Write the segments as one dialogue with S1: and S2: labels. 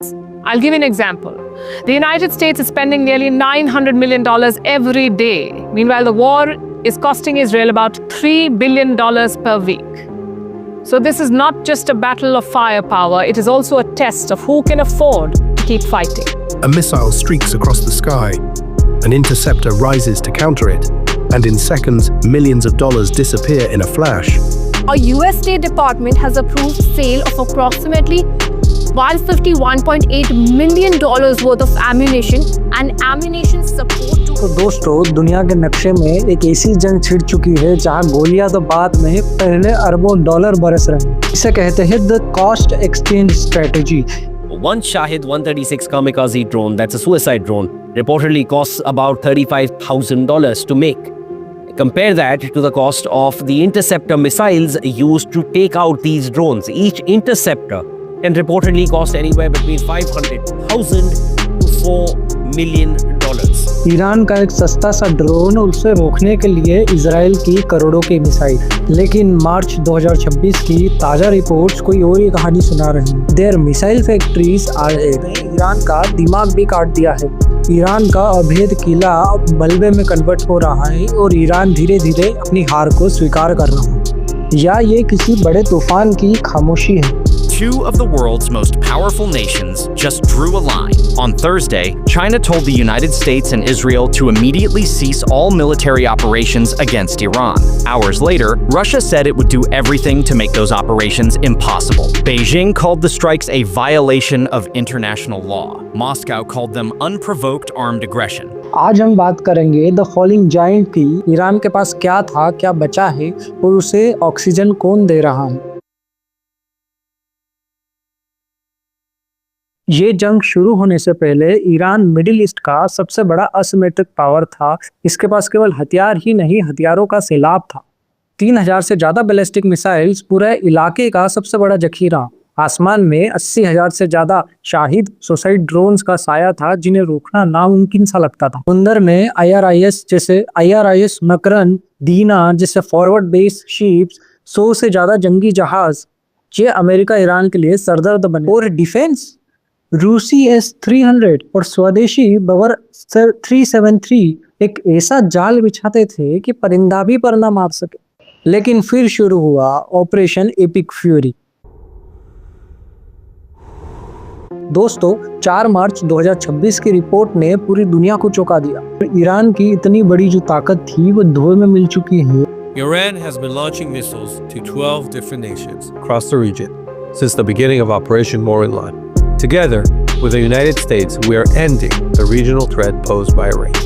S1: I'll give you an example. The United States is spending nearly $900 million every day. Meanwhile, the war is costing Israel about $3 billion per week. So this is not just a battle of firepower, it is also a test of who can afford to keep fighting.
S2: A missile streaks across the sky. An interceptor rises to counter it. And in seconds, millions of dollars disappear in a flash.
S3: Our US State Department has approved sale of approximately $151.8 million worth of ammunition and ammunition support to...
S4: तो दोस्तों, दुनिया के नक्शे में एक ऐसी जंग छिड़ चुकी है जहां गोलियां तो बाद में, पहले अरबों डॉलर बरस रहे हैं। इसे कहते हैं the cost exchange strategy.
S5: One Shahid 136 kamikaze drone, that's a suicide drone, reportedly costs about $35,000 to make. Compare that to the cost of the interceptor missiles used to take out these drones. Each interceptor can reportedly cost anywhere between $500,000 to $4 million.
S4: Iran का एक सस्ता सा drone, उसे रोकने के लिए Israel की करोड़ों की मिसाइल। लेकिन मार्च 2026 की ताजा रिपोर्ट्स कोई और ही कहानी सुना रही हैं। There missile factories are Iran का दिमाग भी काट दिया है। ईरान का अभेद किला अब मलबे में कन्वर्ट हो रहा है और ईरान धीरे धीरे अपनी हार को स्वीकार कर रहा है, या ये किसी बड़े तूफान की खामोशी है।
S6: Two of the world's most powerful nations just drew a line. On Thursday, China told the United States and Israel to immediately cease all military operations against Iran. Hours later, Russia said it would do everything to make those operations impossible. Beijing called the strikes a violation of international law. Moscow called them unprovoked armed aggression.
S4: आज हम बात करेंगे the falling giant की। Iran के पास क्या था, क्या बचा है और उसे ऑक्सीजन कौन दे रहा है। ये जंग शुरू होने से पहले ईरान मिडिल ईस्ट का सबसे बड़ा असिमेट्रिक पावर था। इसके पास केवल हथियार ही नहीं, हथियारों का सैलाब था। 3000 से ज्यादा बैलिस्टिक मिसाइल्स, पूरे इलाके का सबसे बड़ा जखीरा। आसमान में 80,000 से ज्यादा शाहिद सुसाइड ड्रोन्स का साया था, जिन्हें रोकना नामुमकिन सा लगता था। अंदर में IRIS मकरन, दीना जैसे फॉरवर्ड बेस शिप्स, 100 से ज्यादा जंगी जहाज, ये अमेरिका ईरान के लिए सरदर्द बने। और डिफेंस, रूसी S-300 और स्वदेशी बवर 373 एक ऐसा जाल बिछाते थे कि परिंदा भी पर ना मार सके। लेकिन फिर शुरू हुआ ऑपरेशन एपिक फ्यूरी। दोस्तों, 4 मार्च 2026 की रिपोर्ट ने पूरी दुनिया को चौंका दिया। ईरान की इतनी बड़ी जो ताकत थी वो धुएं में मिल चुकी है।
S7: Iran has been launching missiles to 12 different nations across the region since the beginning of Operation Morinland. Together with the United States, we are ending the regional threat posed by Iran.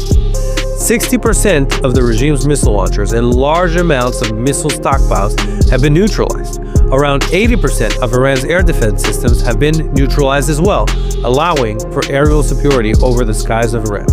S7: 60% of the regime's missile launchers and large amounts of missile stockpiles have been neutralized. Around 80% of Iran's air defense systems have been neutralized as well, allowing for aerial superiority over the skies of Iran.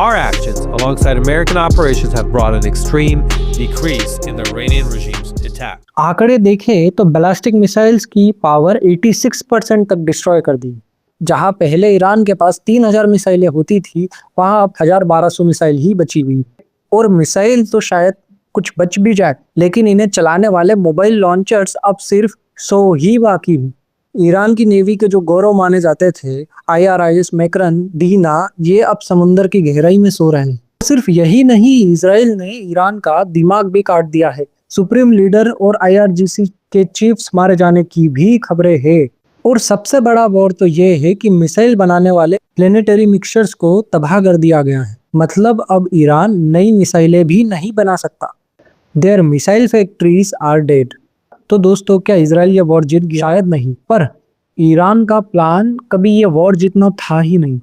S7: Our actions, alongside American operations, have brought an extreme decrease in the Iranian regime's attack.
S4: आंकड़े देखें तो ballistic missiles की power 86% तक destroy कर दी। जहां पहले Iran के पास 3000 मिसाइलें होती थी, वहां अब 1200 मिसाइल ही बची हुई। और मिसाइल तो शायद कुछ बच भी जाए, लेकिन इन्हें चलाने वाले मोबाइल लॉन्चर्स अब सिर्फ 100 ही बाकी हैं। ईरान की नेवी के जो गौरव माने जाते थे, IRIS मकरन, दीना, ये अब समुंदर की गहराई में सो रहे हैं। सिर्फ यही नहीं, इजराइल ने ईरान का दिमाग भी काट दिया है। सुप्रीम लीडर और IRGC के चीफ्स मारे जाने की भी खबरें हैं। और सबसे बड़ा वॉर तो ये है कि मिसाइल बनाने वाले प्लेनेटरी मिक्सचर्स को तबाह कर दिया गया है। मतलब अब ईरान नई मिसाइलें भी नहीं बना सकता। There missile factories are dead. तो दोस्तों, क्या इजराइल ये वॉर जीत गया? शायद नहीं, पर ईरान का प्लान कभी ये वॉर जीतना था ही नहीं।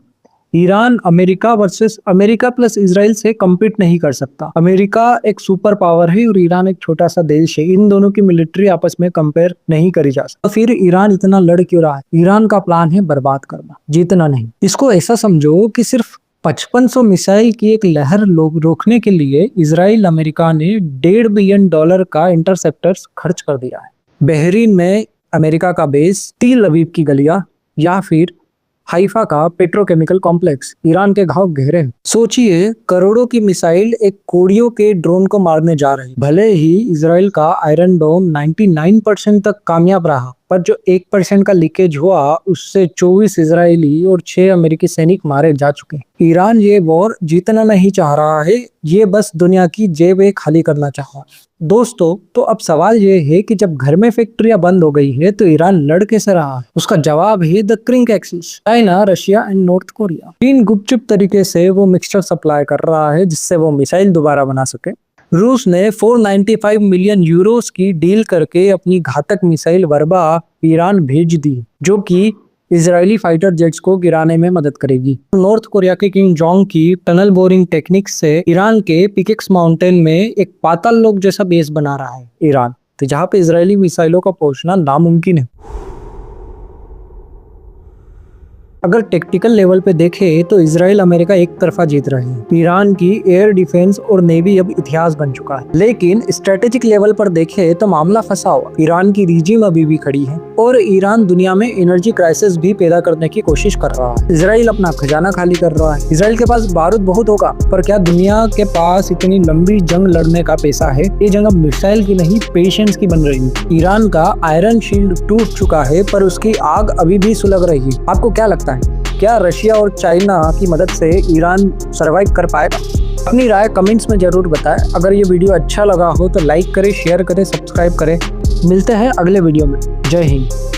S4: Iran America versus America plus Israel से कम्पीट नहीं कर सकता। अमेरिका एक सुपर पावर है और ईरान एक छोटा सा देश है। इन दोनों की मिलिट्री आपस में कंपेयर नहीं करी जा सकती। तो फिर ईरान इतना लड़ क्यों रहा है? ईरान का प्लान है बर्बाद करना, जीतना नहीं। इसको ऐसा समझो कि सिर्फ 5500 मिसाइल की एक लहर रोकने के लिए इजराइल अमेरिका ने $1.5 बिलियन का इंटरसेप्टर्स खर्च कर दिया है। बहरीन में अमेरिका का बेस, तेल अवीव की गलियां, या फिर हाइफा का पेट्रोकेमिकल कॉम्प्लेक्स। ईरान के घाव गहरे हैं। सोचिए, करोड़ों की मिसाइल एक कोड़ियों के ड्रोन को मारने जा रही। भले ही इजराइल का आयरन डोम 99% तक कामयाब रहा, पर जो 1% का लीकेज हुआ उससे 24 इजरायली और 6 अमेरिकी सैनिक मारे जा चुके हैं। ईरान ये वॉर जीतना नहीं चाह रहा है, ये बस दुनिया की जेबें खाली करना चाह रहा है। दोस्तों, तो अब सवाल ये है कि जब घर में फैक्ट्रियां बंद हो गई है तो ईरान लड़ कैसे रहा है? उसका जवाब है the Crick axis, China, Russia and north Korea. चीन गुपचुप तरीके से वो मिक्सचर सप्लाई कर रहा है जिससे वो मिसाइल दोबारा बना सके। रूस ने 495 मिलियन यूरोस की डील करके अपनी घातक मिसाइल वर्बा ईरान भेज दी, जो कि इजरायली फाइटर जेट्स को गिराने में मदद करेगी। नॉर्थ कोरिया के किम जोंग की टनल बोरिंग टेक्निक से ईरान के पिकेक्स माउंटेन में एक पाताल लोक जैसा बेस बना रहा है ईरान, तो जहाँ पे इजरायली मिसाइलों का पहुंचना नामुमकिन है। अगर टेक्टिकल लेवल पे देखें तो इजराइल अमेरिका एक तरफा जीत रहे हैं। ईरान की एयर डिफेंस और नेवी अब इतिहास बन चुका है। लेकिन स्ट्रेटेजिक लेवल पर देखें तो मामला फंसा हुआ। ईरान की रिजीम अभी भी खड़ी है और ईरान दुनिया में एनर्जी क्राइसिस भी पैदा करने की कोशिश कर रहा है। इजराइल अपना खजाना खाली कर रहा है। इजराइल के पास बारूद बहुत होगा, पर क्या दुनिया के पास इतनी लंबी जंग लड़ने का पैसा है? ये जंग अब मिसाइल की नहीं, पेशेंस की बन रही है। ईरान का आयरन शील्ड टूट चुका है, पर उसकी आग अभी भी सुलग रही है। आपको क्या लगता है, क्या रशिया और चाइना की मदद से ईरान सरवाइव कर पाएगा? अपनी राय कमेंट्स में जरूर बताएं। अगर ये वीडियो अच्छा लगा हो तो लाइक करें, शेयर करें, सब्सक्राइब करें। मिलते हैं अगले वीडियो में। जय हिंद।